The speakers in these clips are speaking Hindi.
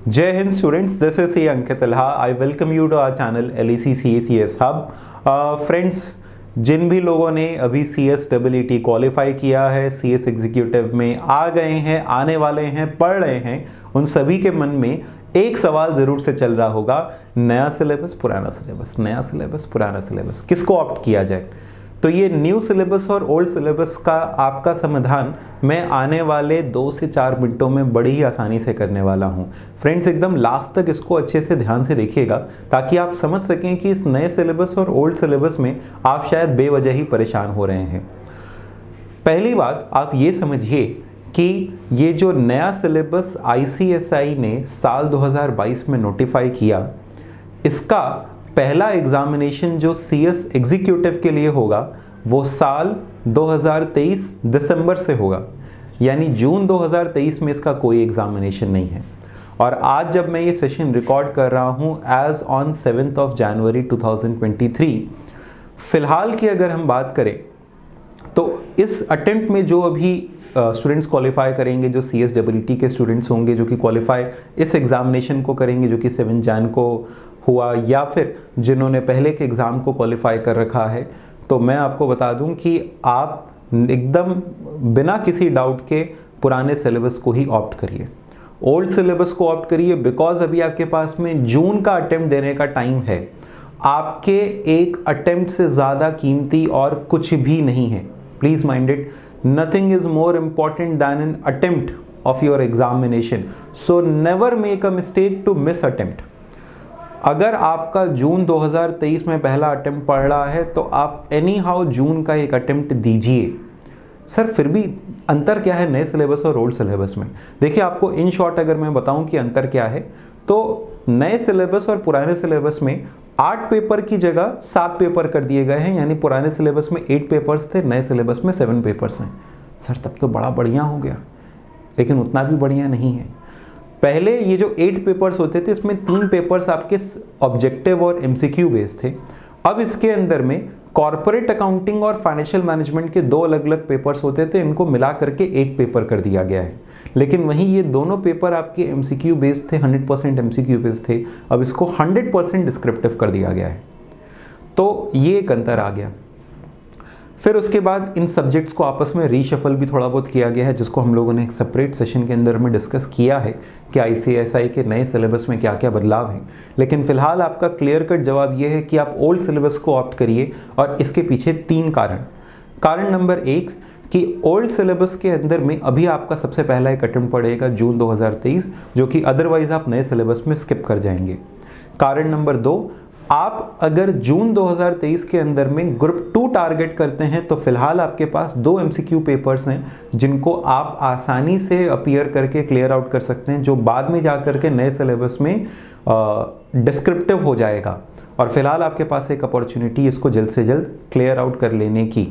जय Hind students, this is C Ankit Alha. I welcome you to our channel LEC CACS hub. Friends, जिन भी लोगों ने अभी CSEET क्वालिफाई किया है, CS एग्जीक्यूटिव में आ गए हैं, आने वाले हैं, पढ़ रहे हैं, उन सभी के मन में एक सवाल जरूर से चल रहा होगा, नया सिलेबस पुराना सिलेबस, नया सिलेबस पुराना सिलेबस, किसको ऑप्ट किया जाए। तो ये न्यू सिलेबस और ओल्ड सिलेबस का आपका समाधान मैं आने वाले 2 से 4 मिनटों में बड़ी ही आसानी से करने वाला हूँ। फ्रेंड्स, एकदम लास्ट तक इसको अच्छे से ध्यान से देखिएगा ताकि आप समझ सकें कि इस नए सिलेबस और ओल्ड सिलेबस में आप शायद बेवजह ही परेशान हो रहे हैं। पहली बात आप ये समझिए कि ये जो नया सिलेबस ICSI ने साल 2022 में नोटिफाई किया, इसका पहला एग्जामिनेशन जो CS एग्जीक्यूटिव के लिए होगा वो साल 2023 दिसंबर से होगा, यानी जून 2023 में इसका कोई एग्जामिनेशन नहीं है। और आज जब मैं ये सेशन रिकॉर्ड कर रहा हूँ एज ऑन 7 जनवरी 2023, फिलहाल की अगर हम बात करें तो इस अटेम्प्ट में जो अभी स्टूडेंट्स क्वालिफाई करेंगे, जो CSEET के स्टूडेंट्स होंगे जो कि क्वालिफाई इस एग्जामिनेशन को करेंगे जो कि 7 जन को हुआ, या फिर जिन्होंने पहले के एग्ज़ाम को क्वालिफाई कर रखा है, तो मैं आपको बता दूं कि आप एकदम बिना किसी डाउट के पुराने सिलेबस को ही ऑप्ट करिए, ओल्ड सिलेबस को ऑप्ट करिए। बिकॉज अभी आपके पास में जून का अटेम्प्ट देने का टाइम है। आपके एक अटेम्प्ट से ज़्यादा कीमती और कुछ भी नहीं है। Please mind it, nothing is more important than an attempt of your examination. So never make a mistake to miss attempt. अगर आपका जून 2023 में पहला अटेम्प्ट पड़ रहा है तो आप एनी हाउ जून का एक अटेम्प्ट दीजिए। सर, फिर भी अंतर क्या है नए सिलेबस और ओल्ड सिलेबस में? देखिए, आपको इन शॉर्ट अगर मैं बताऊं कि अंतर क्या है, तो नए सिलेबस और पुराने सिलेबस में 8 पेपर की जगह 7 पेपर कर दिए गए हैं, यानी पुराने सिलेबस में 8 पेपर्स थे, नए सिलेबस में 7 पेपर्स हैं। सर, तब तो बड़ा बढ़िया हो गया, लेकिन उतना भी बढ़िया नहीं है। पहले ये जो 8 पेपर्स होते थे, इसमें 3 पेपर्स आपके ऑब्जेक्टिव और MCQ बेस्ड थे। अब इसके अंदर में कॉर्पोरेट अकाउंटिंग और फाइनेंशियल मैनेजमेंट के 2 अलग अलग पेपर्स होते थे, इनको मिला करके एक पेपर कर दिया गया है। लेकिन वहीं ये दोनों पेपर आपके MCQ बेस्ड थे, 100% MCQ बेस्ड थे, अब इसको 100% डिस्क्रिप्टिव कर दिया गया है। तो ये एक अंतर आ गया। फिर उसके बाद इन सब्जेक्ट्स को आपस में रीशफल भी थोड़ा बहुत किया गया है, जिसको हम लोगों ने एक सेपरेट सेशन के अंदर में डिस्कस किया है कि ICSI के नए सिलेबस में क्या क्या बदलाव हैं। लेकिन फिलहाल आपका क्लियर कट जवाब ये है कि आप ओल्ड सिलेबस को ऑप्ट करिए, और इसके पीछे 3 कारण नंबर 1 कि ओल्ड सिलेबस के अंदर में अभी आपका सबसे पहला एक अटेम्प्ट पड़ेगा जून 2023, जो कि अदरवाइज आप नए सिलेबस में स्किप कर जाएंगे। कारण नंबर 2, आप अगर जून 2023 के अंदर में ग्रुप 2 टारगेट करते हैं तो फिलहाल आपके पास 2 MCQ पेपर्स हैं जिनको आप आसानी से अपीयर करके क्लियर आउट कर सकते हैं, जो बाद में जाकर के नए सिलेबस में डिस्क्रिप्टिव हो जाएगा। और फिलहाल आपके पास एक अपॉर्चुनिटी इसको जल्द से जल्द क्लियर आउट कर लेने की।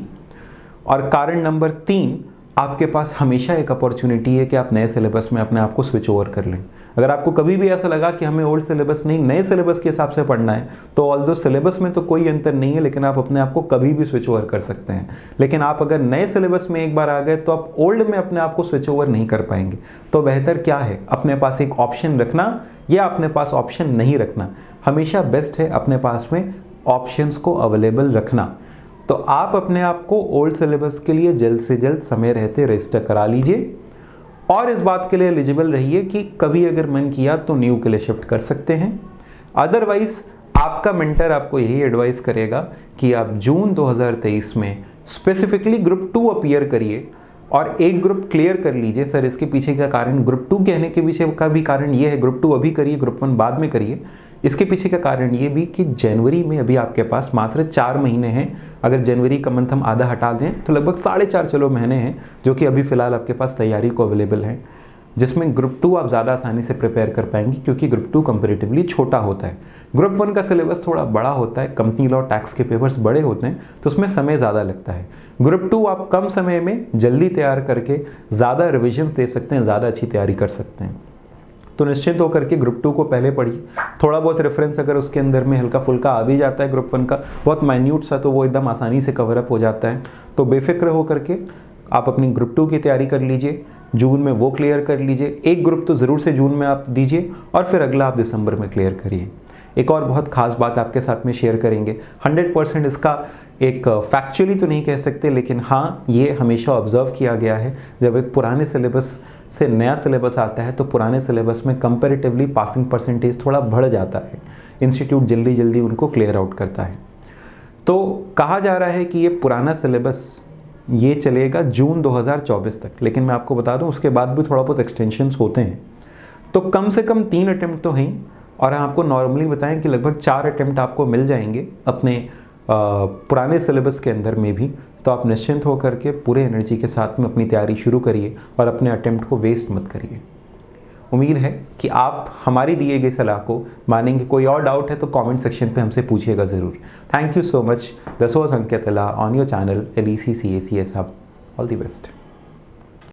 और कारण नंबर 3, आपके पास हमेशा एक अपॉर्चुनिटी है कि आप नए सिलेबस में अपने आप को स्विच ओवर कर लें। अगर आपको कभी भी ऐसा लगा कि हमें ओल्ड सिलेबस नहीं, नए सिलेबस के हिसाब से पढ़ना है, तो ऑल्दो सिलेबस में तो कोई अंतर नहीं है, लेकिन आप अपने आप को कभी भी स्विच ओवर कर सकते हैं। लेकिन आप अगर नए सिलेबस में एक बार आ गए तो आप ओल्ड में अपने आप को स्विच ओवर नहीं कर पाएंगे। तो बेहतर क्या है, अपने पास एक ऑप्शन रखना या अपने पास ऑप्शन नहीं रखना। हमेशा बेस्ट है अपने पास में ऑप्शंस को अवेलेबल रखना। तो आप अपने आप को ओल्ड सिलेबस के लिए जल्द से जल्द समय रहते रजिस्टर करा लीजिए, और इस बात के लिए एलिजिबल रहिए कि कभी अगर मन किया तो न्यू के लिए शिफ्ट कर सकते हैं। अदरवाइज आपका मेंटर आपको यही एडवाइस करेगा कि आप जून 2023 में स्पेसिफिकली ग्रुप 2 अपीयर करिए और एक ग्रुप क्लियर कर लीजिए। सर, इसके पीछे का कारण, ग्रुप 2 कहने के पीछे का भी कारण ये है, ग्रुप 2 अभी करिए, ग्रुप 1 बाद में करिए। इसके पीछे का कारण ये भी कि जनवरी में अभी आपके पास मात्र 4 महीने हैं। अगर जनवरी का मंथ हम आधा हटा दें तो लगभग 4.5 महीने हैं, जो कि अभी फिलहाल आपके पास तैयारी को अवेलेबल है, जिसमें ग्रुप 2 आप ज़्यादा आसानी से प्रिपेयर कर पाएंगे, क्योंकि ग्रुप 2 कंपैरेटिवली छोटा होता है। ग्रुप 1 का सिलेबस थोड़ा बड़ा होता है, कंपनी लॉ टैक्स के पेपर्स बड़े होते हैं, तो उसमें समय ज़्यादा लगता है। ग्रुप 2 आप कम समय में जल्दी तैयार करके ज़्यादा रिविजन्स दे सकते हैं, ज़्यादा अच्छी तैयारी कर सकते हैं। तो निश्चित होकर के ग्रुप 2 को पहले पढ़िए। थोड़ा बहुत रेफरेंस अगर उसके अंदर में हल्का फुल्का आ भी जाता है ग्रुप 1 का, बहुत माइन्यूट सा, तो वो एकदम आसानी से कवर अप हो जाता है। तो बेफिक्र होकर के आप अपनी ग्रुप 2 की तैयारी कर लीजिए। जून में वो क्लियर कर लीजिए। एक ग्रुप तो ज़रूर से जून में आप दीजिए और फिर अगला आप दिसंबर में क्लियर करिए। एक और बहुत खास बात आपके साथ में शेयर करेंगे, 100% इसका एक फैक्चुअली तो नहीं कह सकते, लेकिन हाँ ये हमेशा ऑब्जर्व किया गया है, जब एक पुराने सिलेबस से नया सिलेबस आता है तो पुराने सिलेबस में कंपैरेटिवली पासिंग परसेंटेज थोड़ा बढ़ जाता है, इंस्टीट्यूट जल्दी जल्दी उनको क्लियर आउट करता है। तो कहा जा रहा है कि ये पुराना सिलेबस ये चलेगा जून 2024 तक, लेकिन मैं आपको बता दूं उसके बाद भी थोड़ा बहुत एक्सटेंशंस होते हैं। तो कम से कम 3 अटेम्प्ट तो हैं, और हम आपको नॉर्मली बताएं कि लगभग 4 अटेम्प्ट आपको मिल जाएंगे अपने पुराने सिलेबस के अंदर में भी। तो आप निश्चिंत होकर के पूरे एनर्जी के साथ में अपनी तैयारी शुरू करिए और अपने अटेम्प्ट को वेस्ट मत करिए। उम्मीद है कि आप हमारी दिए गई सलाह को मानेंगे। कोई और डाउट है तो कमेंट सेक्शन पे हमसे पूछिएगा ज़रूर। Thank you so much. This was Ankit Ala on your channel LEC CACS Hub। All the best.